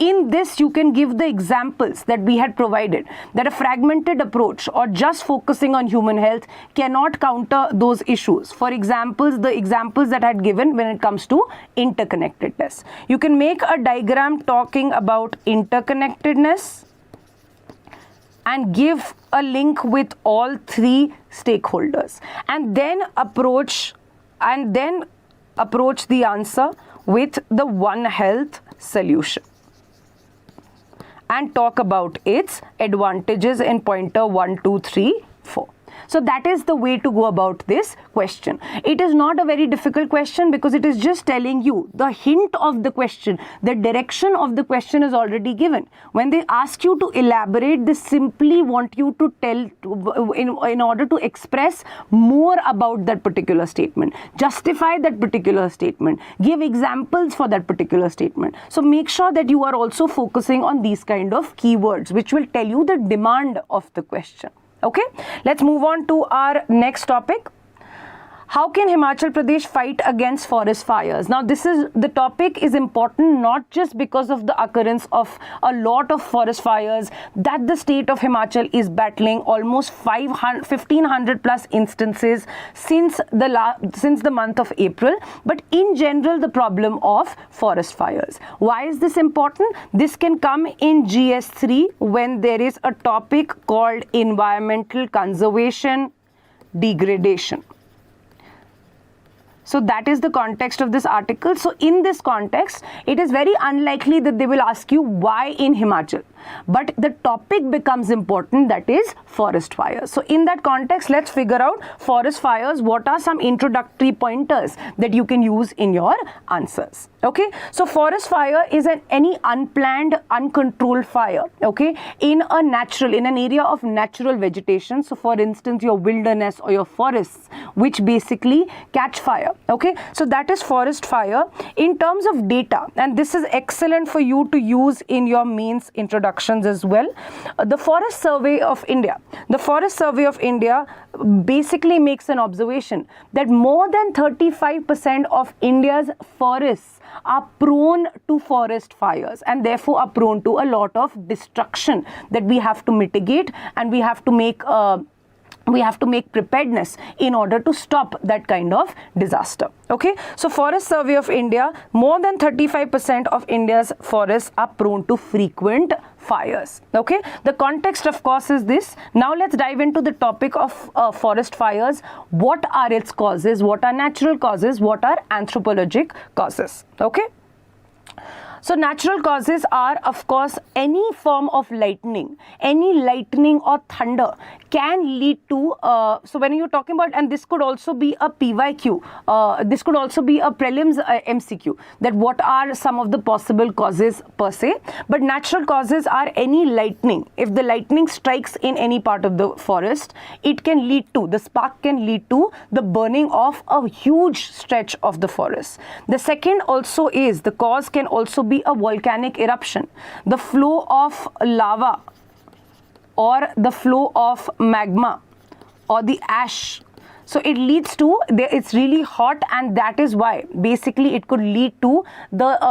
In this, you can give the examples that we had provided, that a fragmented approach or just focusing on human health cannot counter those issues. For examples, the examples that I had given when it comes to interconnectedness. You can make a diagram talking about interconnectedness and give a link with all 3 stakeholders, and then approach the answer with the One Health solution and talk about its advantages in pointer 1, 2, 3, 4. So that is the way to go about this question. It is not a very difficult question because it is just telling you the hint of the question, the direction of the question is already given. When they ask you to elaborate, they simply want you to tell, in order to express more about that particular statement, justify that particular statement, give examples for that particular statement. So make sure that you are also focusing on these kind of keywords which will tell you the demand of the question. Okay, let's move on to our next topic. How can Himachal Pradesh fight against forest fires? Now, the topic is important not just because of the occurrence of a lot of forest fires that the state of Himachal is battling, almost 1,500 plus instances since the month of April, but in general the problem of forest fires. Why is this important? This can come in GS3 when there is a topic called environmental conservation degradation. So that is the context of this article. So in this context, it is very unlikely that they will ask you why in Himachal. But the topic becomes important, that is forest fires. So in that context, let's figure out forest fires. What are some introductory pointers that you can use in your answers? Okay, so forest fire is any unplanned, uncontrolled fire, okay, in an area of natural vegetation. So for instance, your wilderness or your forests, which basically catch fire. Okay, so that is forest fire. In terms of data, and this is excellent for you to use in your mains introductions as well. The Forest Survey of India basically makes an observation that more than 35% of India's forests are prone to forest fires and therefore are prone to a lot of destruction that we have to mitigate, and we have to make preparedness in order to stop that kind of disaster. Okay, so Forest Survey of India, more than 35% of India's forests are prone to frequent fires. Okay, the context of course is this. Now let's dive into the topic of forest fires. What are its causes? What are natural causes? What are anthropologic causes? Okay. So natural causes are, of course, any form of lightning or thunder can lead to, so when you're talking about, and this could also be a PYQ, this could also be a prelims MCQ, that what are some of the possible causes per se, but natural causes are any lightning. If the lightning strikes in any part of the forest, it can lead to, the spark can lead to the burning of a huge stretch of the forest. The second also is, the cause can also be a volcanic eruption, the flow of lava or the flow of magma or the ash. So it leads to, it's really hot, and that is why basically it could lead to the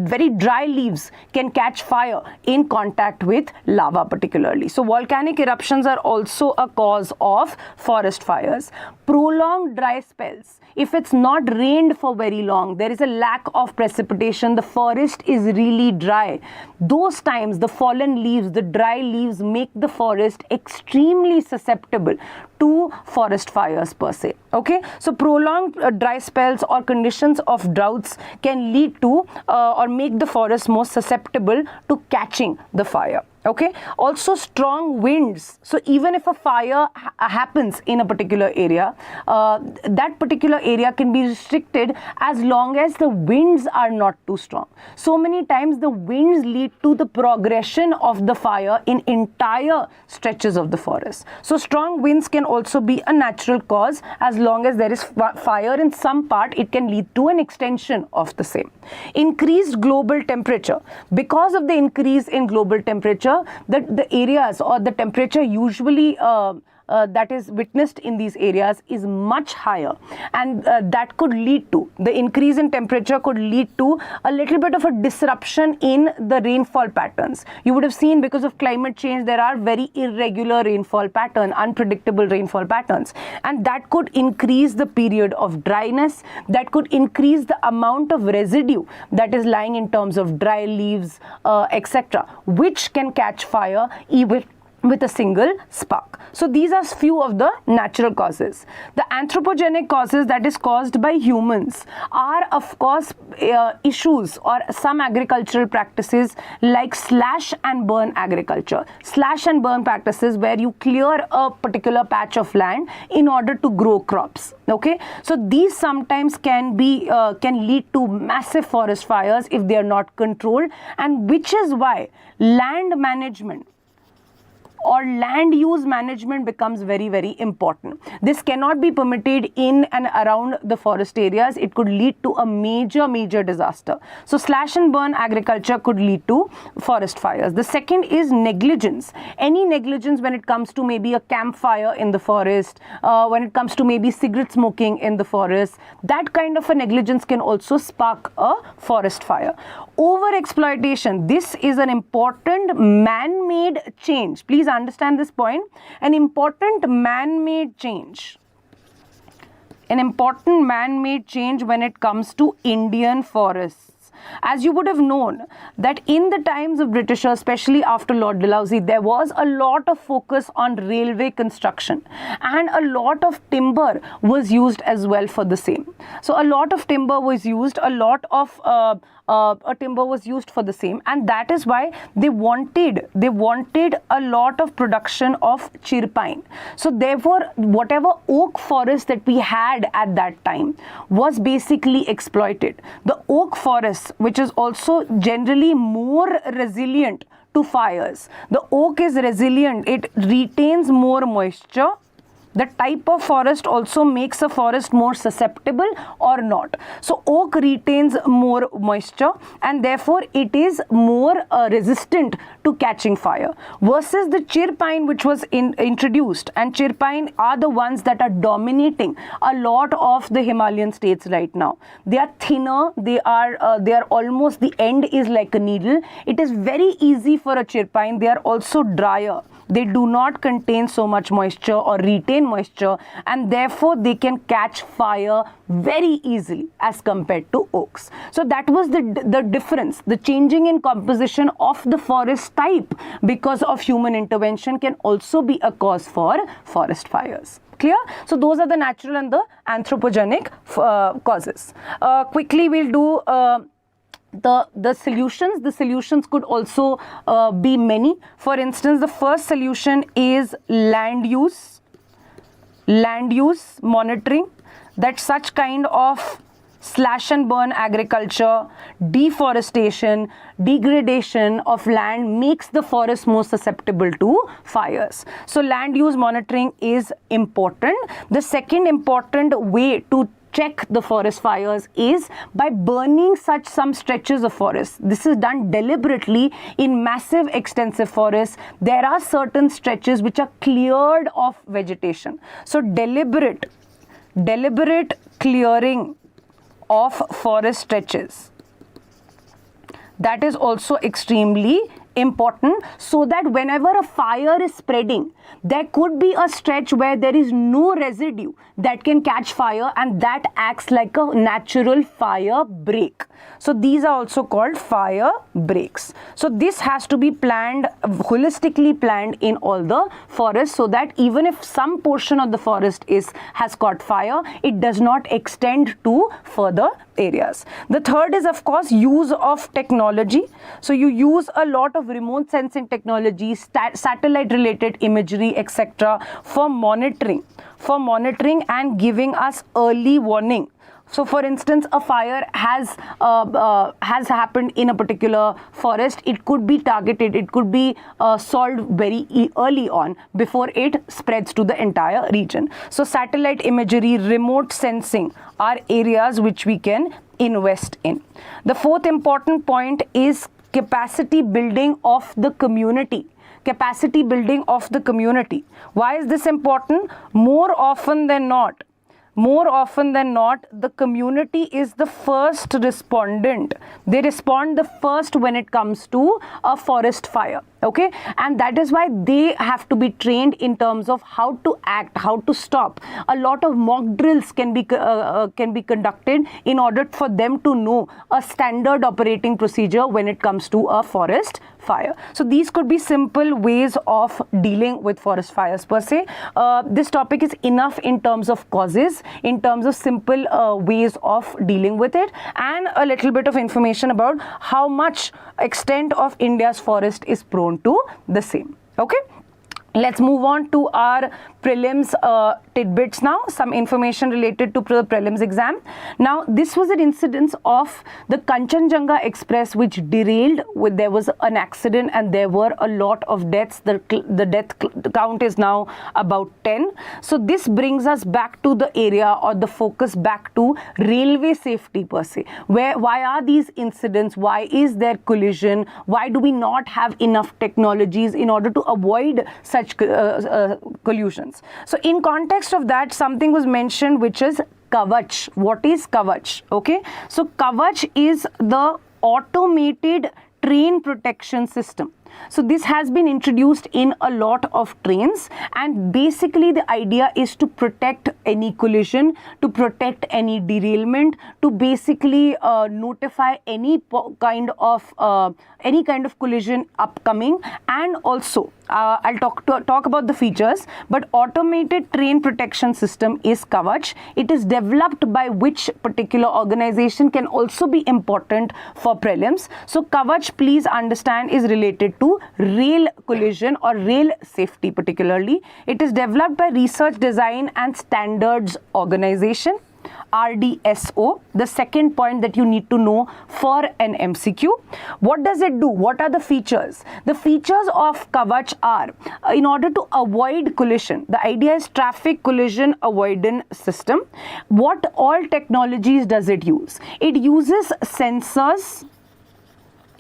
very dry leaves can catch fire in contact with lava particularly. So volcanic eruptions are also a cause of forest fires. Prolonged dry spells. If it's not rained for very long, there is a lack of precipitation, the forest is really dry. Those times, the fallen leaves, the dry leaves make the forest extremely susceptible to forest fires per se. Okay, so prolonged dry spells or conditions of droughts can lead to or make the forest more susceptible to catching the fire. Okay, also strong winds. So even if a fire happens in a particular area, that particular area can be restricted as long as the winds are not too strong. So many times the winds lead to the progression of the fire in entire stretches of the forest. So strong winds can also be a natural cause. As long as there is fire in some part, it can lead to an extension of the same. Increased global temperature. Because of the increase in global temperature, the areas or the temperature usually that is witnessed in these areas is much higher, and that could lead to, the increase in temperature could lead to a little bit of a disruption in the rainfall patterns. You would have seen, because of climate change, there are very irregular rainfall pattern, unpredictable rainfall patterns, and that could increase the period of dryness, that could increase the amount of residue that is lying in terms of dry leaves, etc., which can catch fire even with a single spark. So these are few of the natural causes. The anthropogenic causes, that is caused by humans, are of course issues or some agricultural practices like slash and burn agriculture. Slash and burn practices where you clear a particular patch of land in order to grow crops. Okay, so these sometimes can lead to massive forest fires if they are not controlled, and which is why land management or land use management becomes very, very important. This cannot be permitted in and around the forest areas. It could lead to a major disaster. So slash and burn agriculture could lead to forest fires. The second is negligence. Any negligence when it comes to maybe a campfire in the forest, when it comes to maybe cigarette smoking in the forest, that kind of a negligence can also spark a forest fire. Over-exploitation. This is an important man-made change. Please understand this point. An important man-made change. An important man-made change when it comes to Indian forests. As you would have known that in the times of Britishers, especially after Lord Dalhousie, there was a lot of focus on railway construction, and a lot of timber was used as well for the same. So a lot of timber was used, a lot of timber was used for the same, and that is why they wanted a lot of production of chir pine. So therefore, whatever oak forest that we had at that time was basically exploited. The oak forest, which is also generally more resilient to fires. The oak is resilient, it retains more moisture. The type of forest also makes a forest more susceptible or not. So oak retains more moisture, and therefore it is more resistant to catching fire, versus the chir pine, which was introduced, and chir pine are the ones that are dominating a lot of the Himalayan states right now. They are thinner, they are almost, the end is like a needle. It is very easy for a chir pine. They are also drier. They do not contain so much moisture or retain moisture, and therefore they can catch fire very easily as compared to oaks. So that was the difference. The changing in composition of the forest type because of human intervention can also be a cause for forest fires. Clear? So those are the natural and the anthropogenic causes. Quickly we'll do the solutions. The solutions could also be many. For instance, the first solution is land use monitoring, that such kind of slash and burn agriculture, deforestation, degradation of land makes the forest more susceptible to fires. So land use monitoring is important. The second important way to check the forest fires is by burning some stretches of forest. This is done deliberately in massive extensive forests. There are certain stretches which are cleared of vegetation. So deliberate clearing of forest stretches, that is also extremely important, so that whenever a fire is spreading, there could be a stretch where there is no residue that can catch fire, and that acts like a natural fire break. So these are also called fire breaks. So this has to be planned, holistically planned in all the forests, so that even if some portion of the forest has caught fire, it does not extend to further areas. The third is, of course, use of technology. So you use a lot of remote sensing technology, satellite related imagery, etc. for monitoring and giving us early warning. So for instance, a fire has happened in a particular forest. It could be targeted, it could be solved very early on before it spreads to the entire region. So satellite imagery, remote sensing are areas which we can invest in. The fourth important point is capacity building of the community. Capacity building of the community. Why is this important? More often than not, the community is the first respondent. They respond the first when it comes to a forest fire. Okay, and that is why they have to be trained in terms of how to act, how to stop. A lot of mock drills can be conducted in order for them to know a standard operating procedure when it comes to a forest fire. So these could be simple ways of dealing with forest fires per se. This topic is enough in terms of causes, in terms of simple ways of dealing with it, and a little bit of information about how much extent of India's forest is prone to the same. Okay, let's move on to our prelims tidbits now, some information related to the prelims exam. Now, this was an incidence of the Kanchenjunga Express which derailed. There was an accident and there were a lot of deaths. The death count is now about 10. So this brings us back to the area, or the focus back to railway safety per se. Why are these incidents? Why is there collision? Why do we not have enough technologies in order to avoid such collisions? So in context of that, something was mentioned which is Kavach. What is Kavach? Okay, so Kavach is the automated train protection system. So this has been introduced in a lot of trains, and basically the idea is to protect any collision, to protect any derailment, to basically notify any kind of collision upcoming. And also I'll talk about the features, but automated train protection system is Kavach. It is developed by which particular organization can also be important for prelims. So Kavach, please understand, is related to rail collision or rail safety particularly. It is developed by Research Design and Standards Organization, RDSO. The second point that you need to know for an MCQ. What does it do? What are the features? The features of Kavach are, in order to avoid collision, the idea is traffic collision avoidance system. What all technologies does it use? It uses sensors.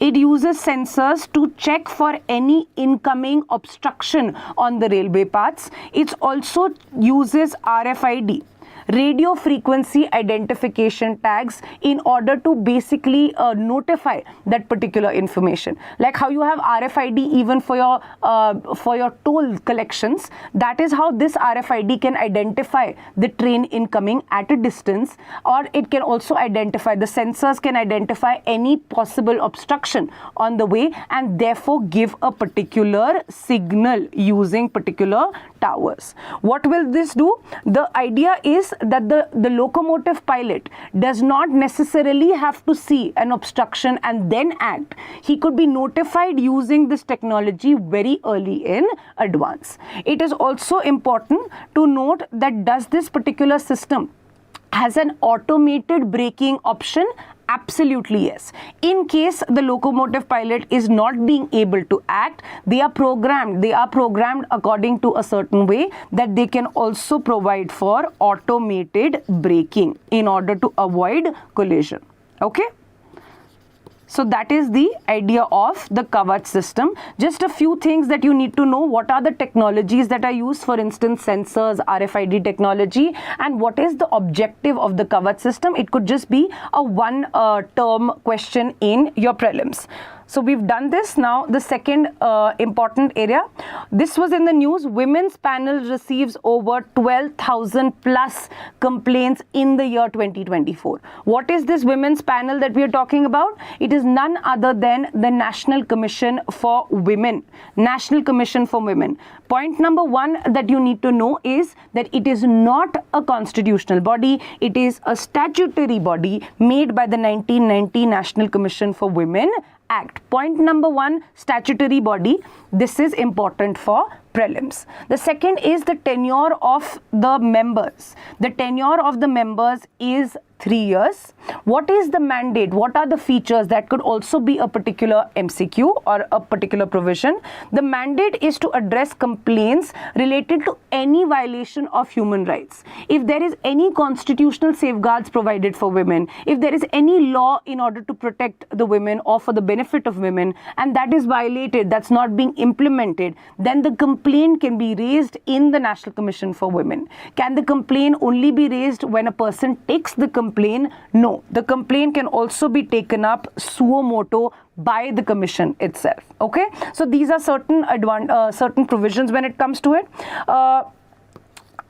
It uses sensors to check for any incoming obstruction on the railway paths. It also uses RFID, radio frequency identification tags, in order to basically notify that particular information. Like how you have RFID even for your toll collections, that is how this RFID can identify the train incoming at a distance, or it can also identify, the sensors can identify any possible obstruction on the way and therefore give a particular signal using particular towers. What will this do? The idea is that the locomotive pilot does not necessarily have to see an obstruction and then act. He could be notified using this technology very early in advance. It is also important to note that does this particular system has an automated braking option Absolutely yes. In case the locomotive pilot is not being able to act, they are programmed according to a certain way that they can also provide for automated braking in order to avoid collision. Okay. So that is the idea of the Kavach system. Just a few things that you need to know. What are the technologies that are used? For instance, sensors, RFID technology, and what is the objective of the Kavach system? It could just be a one-term question in your prelims. So we've done this. Now the second important area, this was in the news. Women's panel receives over 12,000 plus complaints in the year 2024. What is this women's panel that we are talking about? It is none other than the National Commission for Women. National Commission for Women. Point number one that you need to know is that it is not a constitutional body. It is a statutory body made by the 1990 National Commission for Women Act. Point number one, statutory body. This is important for prelims. The second is the tenure of the members. The tenure of the members is 3 years. What is the mandate? What are the features? That could also be a particular MCQ or a particular provision. The mandate is to address complaints related to any violation of human rights. If there is any constitutional safeguards provided for women, if there is any law in order to protect the women or for the benefit of women, and that is violated, that's not being implemented, then the complaint can be raised in the National Commission for Women. Can the complaint only be raised when a person takes the complaint? No. The complaint can also be taken up suo motu by the commission itself. Okay. So these are certain provisions when it comes to it.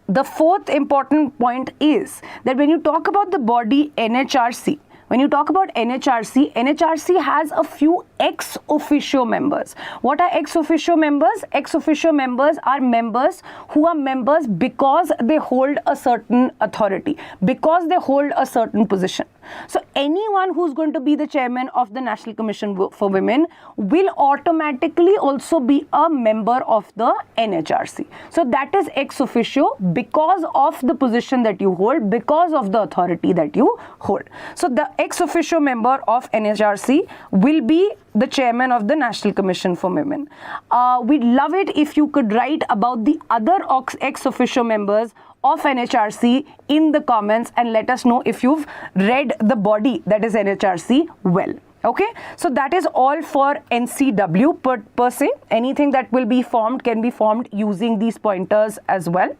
The fourth important point is that when you talk about the body NHRC, NHRC has a few ex officio members. What are ex officio members? Ex officio members are members who are members because they hold a certain authority, because they hold a certain position. So anyone who's going to be the chairman of the National Commission for Women will automatically also be a member of the NHRC. So that is ex officio because of the position that you hold, because of the authority that you hold. So the ex officio member of NHRC will be the chairman of the National Commission for Women. We'd love it if you could write about the other ex officio members of NHRC in the comments and let us know if you've read the body that is NHRC well. Okay, so that is all for NCW per se. Anything that will be formed can be formed using these pointers as well.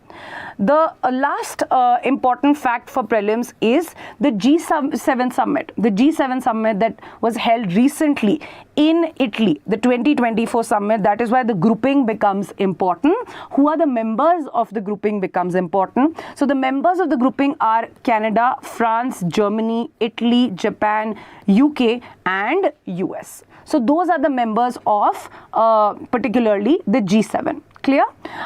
The last important fact for prelims is the G7 summit. The G7 summit that was held recently in Italy, the 2024 summit. That is why the grouping becomes important. Who are the members of the grouping becomes important. So the members of the grouping are Canada, France, Germany, Italy, Japan, UK and US. So those are the members of particularly the G7. Clear?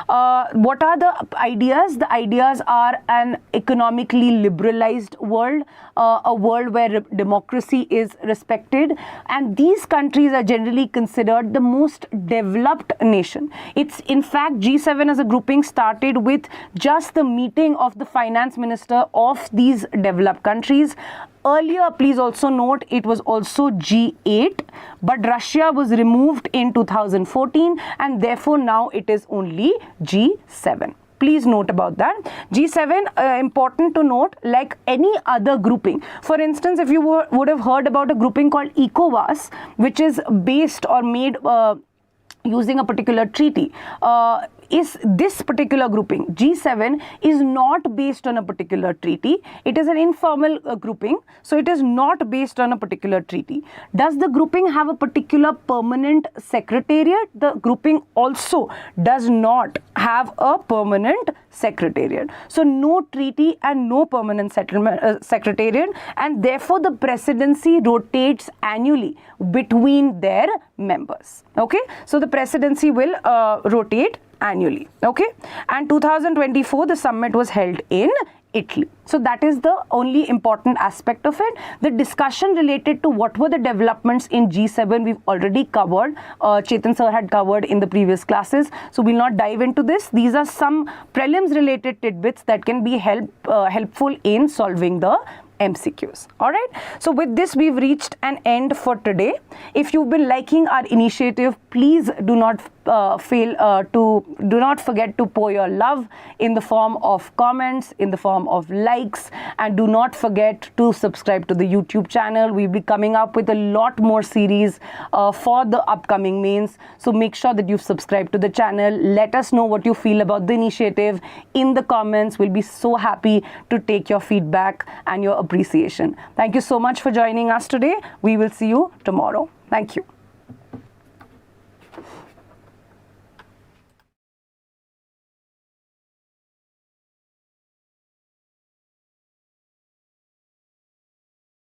What are the ideas? The ideas are an economically liberalized world, a world where democracy is respected, and these countries are generally considered the most developed nation. It's in fact G7 as a grouping started with just the meeting of the finance minister of these developed countries. Earlier, please also note, it was also G8, but Russia was removed in 2014 and therefore now it is only G7. Please note about that. G7, important to note, like any other grouping. For instance, if you would have heard about a grouping called ECOWAS, which is based or made using a particular treaty, is this particular grouping, G7, is not based on a particular treaty. It is an informal grouping, so it is not based on a particular treaty. Does the grouping have a particular permanent secretariat? The grouping also does not have a permanent secretariat. So no treaty and no permanent secretariat, and therefore the presidency rotates annually between their members. Okay, so the presidency will rotate annually. Okay, and 2024 the summit was held in Italy. So that is the only important aspect of it. The discussion related to what were the developments in G7 we've already covered. Chetan sir had covered in the previous classes, so we'll not dive into this. These are some prelims related tidbits that can be helpful in solving the MCQs. All right. So with this, we've reached an end for today. If you've been liking our initiative, please do not forget to pour your love in the form of comments, in the form of likes, and do not forget to subscribe to the YouTube channel. We'll be coming up with a lot more series for the upcoming mains. So make sure that you've subscribed to the channel. Let us know what you feel about the initiative in the comments. We'll be so happy to take your feedback and your appreciation. Thank you so much for joining us today. We will see you tomorrow. Thank you.